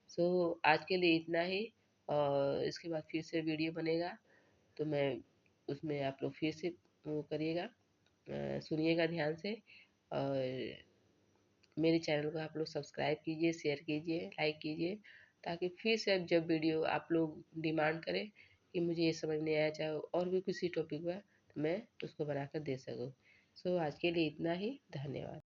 सो आज के लिए इतना ही, और इसके बाद फिर से वीडियो बनेगा तो मैं उसमें आप लोग फिर से वो करिएगा, सुनिएगा ध्यान से। और मेरे चैनल को आप लोग सब्सक्राइब कीजिए, शेयर कीजिए, लाइक कीजिए, ताकि फिर से अब जब वीडियो आप लोग डिमांड करें कि मुझे ये समझ नहीं आया, चाहे और भी किसी टॉपिक पर, तो मैं उसको बनाकर दे सकूँ। सो आज के लिए इतना ही, धन्यवाद।